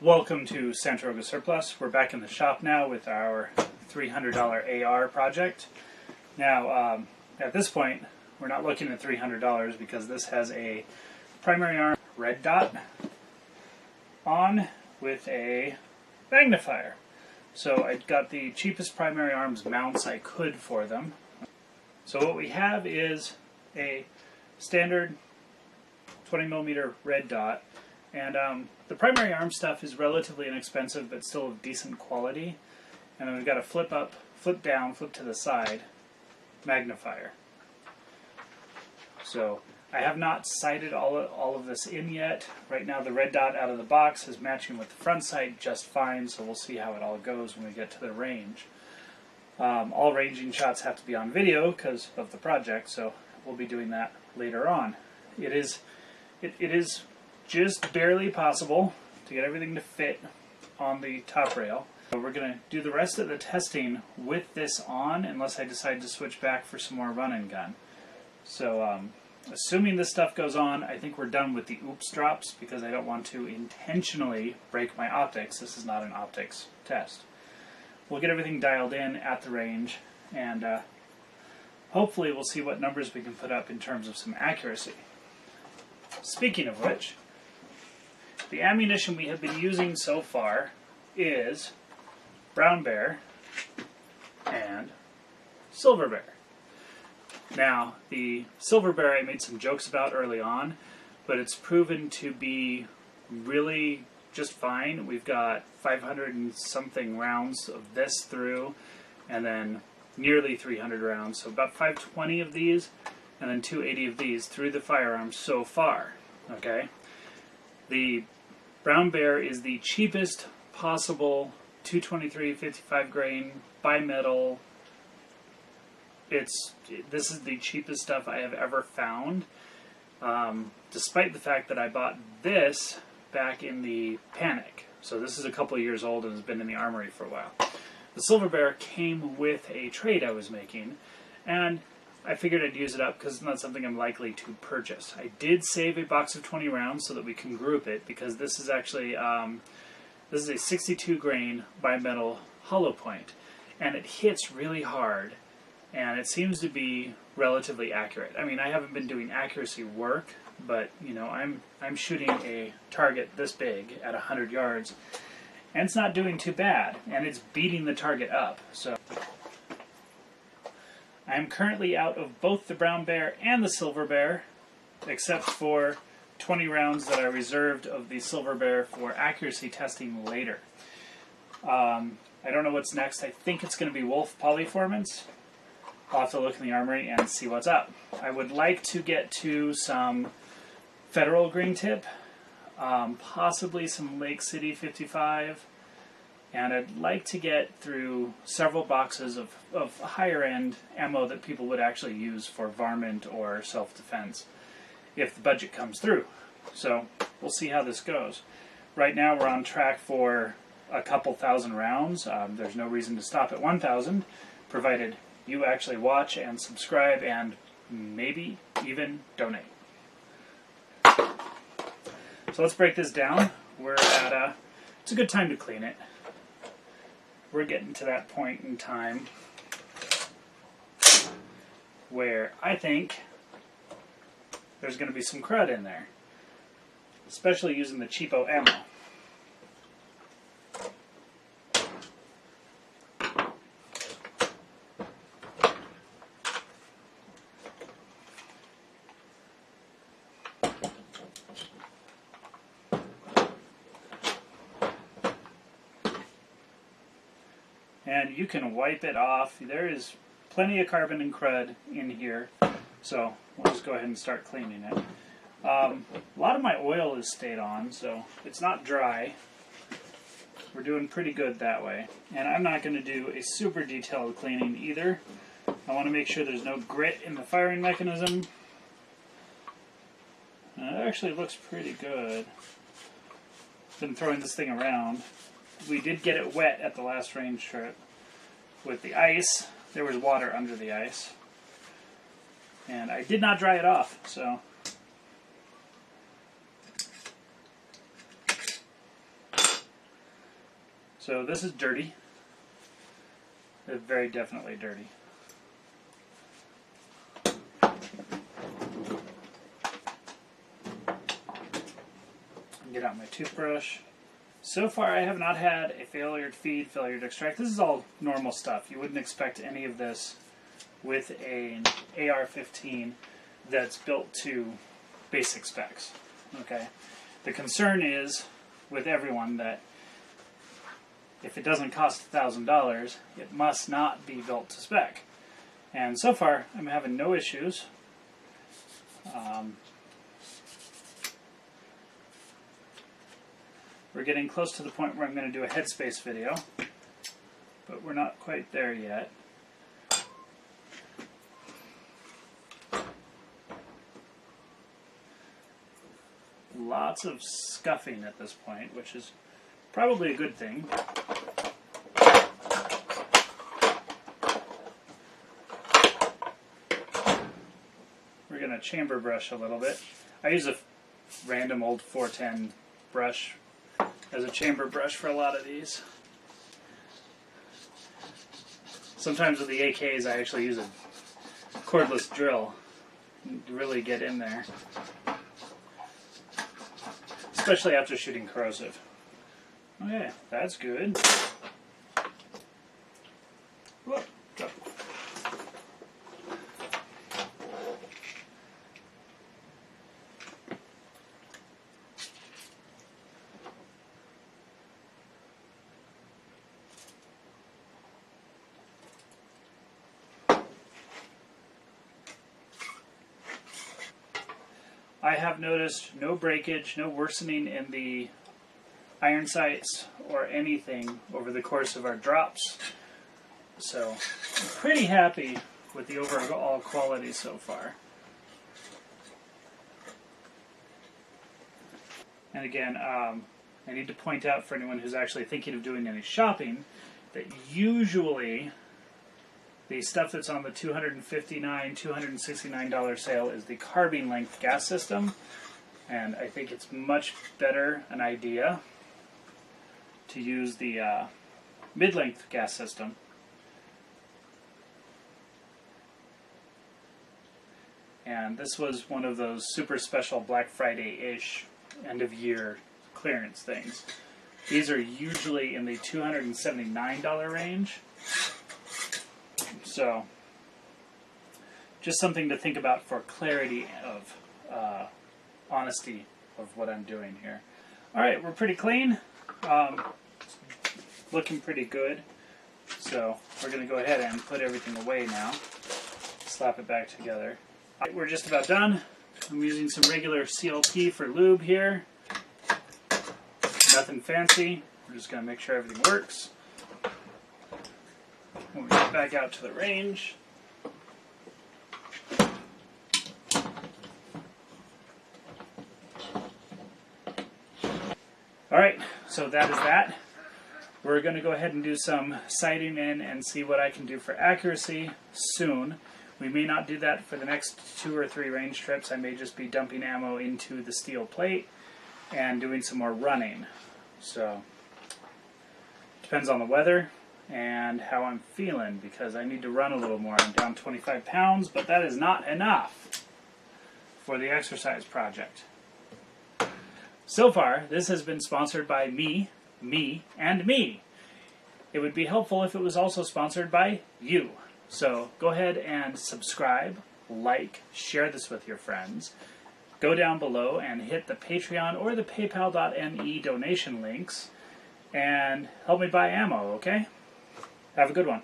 Welcome to Santaroga Surplus. We're back in the shop now with our $300 AR project. Now, at this point, we're not looking at $300 because this has a primary arm red dot on with a magnifier. So I got the cheapest primary arms mounts I could for them. So what we have is a standard 20mm red dot, and the primary arm stuff is relatively inexpensive but still of decent quality. And then we've got a flip up, flip down, flip to the side magnifier. So I have not sighted all of this in yet. Right now the red dot out of the box is matching with the front sight just fine, so we'll see how it all goes when we get to the range. All ranging shots have to be on video because of the project, so we'll be doing that later on. It is just barely possible to get everything to fit on the top rail. So we're going to do the rest of the testing with this on unless I decide to switch back for some more run and gun. So assuming this stuff goes on, I think we're done with the oops drops because I don't want to intentionally break my optics. This is not an optics test. We'll get everything dialed in at the range, and hopefully we'll see what numbers we can put up in terms of some accuracy. Speaking of which, the ammunition we have been using so far is Brown Bear and Silver Bear. Now, the Silver Bear I made some jokes about early on, but it's proven to be really just fine. We've got 500 and something rounds of this through, and then nearly 300 rounds, so about 520 of these, and then 280 of these through the firearm so far. Okay, the Brown Bear is the cheapest possible 223 55 grain bimetal. This is the cheapest stuff I have ever found, despite the fact that I bought this back in the panic. So this is a couple of years old and has been in the armory for a while. The Silver Bear came with a trade I was making, and I figured I'd use it up because it's not something I'm likely to purchase. I did save a box of 20 rounds so that we can group it, because this is actually this is a 62 grain bimetal hollow point, and it hits really hard, and it seems to be relatively accurate. I mean, I haven't been doing accuracy work, but you know, I'm shooting a target this big at 100 yards, and it's not doing too bad, and it's beating the target up. So I'm currently out of both the Brown Bear and the Silver Bear, except for 20 rounds that I reserved of the Silver Bear for accuracy testing later. I don't know what's next. I think it's going to be Wolf Polyformance. I'll have to look in the armory and see what's up. I would like to get to some Federal Green Tip, possibly some Lake City 55, and I'd like to get through several boxes of higher end ammo that people would actually use for varmint or self-defense if the budget comes through. So we'll see how this goes. Right now we're on track for a couple thousand rounds. There's no reason to stop at 1,000, provided you actually watch and subscribe and maybe even donate. So let's break this down. We're at it's a good time to clean it. We're getting to that point in time where I think there's going to be some crud in there, especially using the cheapo ammo. And you can wipe it off. There is plenty of carbon and crud in here, so we'll just go ahead and start cleaning it. A lot of my oil is stayed on, so it's not dry. We're doing pretty good that way. And I'm not going to do a super detailed cleaning either. I want to make sure there's no grit in the firing mechanism. And it actually looks pretty good. Been throwing this thing around. We did get it wet at the last range trip with the ice. There was water under the ice, and I did not dry it off, so So this is dirty. It's very definitely dirty. Get out my toothbrush. So far I have not had a failure to feed, failure to extract. This is all normal stuff. You wouldn't expect any of this with an AR-15 that's built to basic specs. Okay. The concern is with everyone that if it doesn't cost $1,000, it must not be built to spec. And so far, I'm having no issues. We're getting close to the point where I'm going to do a headspace video, but we're not quite there yet. Lots of scuffing at this point, which is probably a good thing. We're going to chamber brush a little bit. I use a random old 410 brush as a chamber brush for a lot of these. Sometimes with the AKs I actually use a cordless drill to really get in there. Especially after shooting corrosive. Okay, that's good. Whoop, drop. I have noticed no breakage, no worsening in the iron sights or anything over the course of our drops. So I'm pretty happy with the overall quality so far. And again, I need to point out for anyone who's actually thinking of doing any shopping that usually the stuff that's on the $259, $269 sale is the carbine length gas system, and I think it's much better an idea to use the mid-length gas system. And this was one of those super special Black Friday-ish end-of-year clearance things. These are usually in the $279 range. So, just something to think about for clarity of honesty of what I'm doing here. Alright, we're pretty clean. Looking pretty good. So, we're going to go ahead and put everything away now. Slap it back together. Right, we're just about done. I'm using some regular CLP for lube here. Nothing fancy. We're just going to make sure everything works. When we get back out to the range, alright, so that is that. We're going to go ahead and do some sighting in and see what I can do for accuracy soon. We may not do that for the next 2 or 3 range trips. I may just be dumping ammo into the steel plate and doing some more running. So, depends on the weather and how I'm feeling, because I need to run a little more. I'm down 25 pounds, but that is not enough for the exercise project. So far, this has been sponsored by me, and me. It would be helpful if it was also sponsored by you. So go ahead and subscribe, like, share this with your friends. Go down below and hit the Patreon or the PayPal.me donation links and help me buy ammo, okay? Have a good one.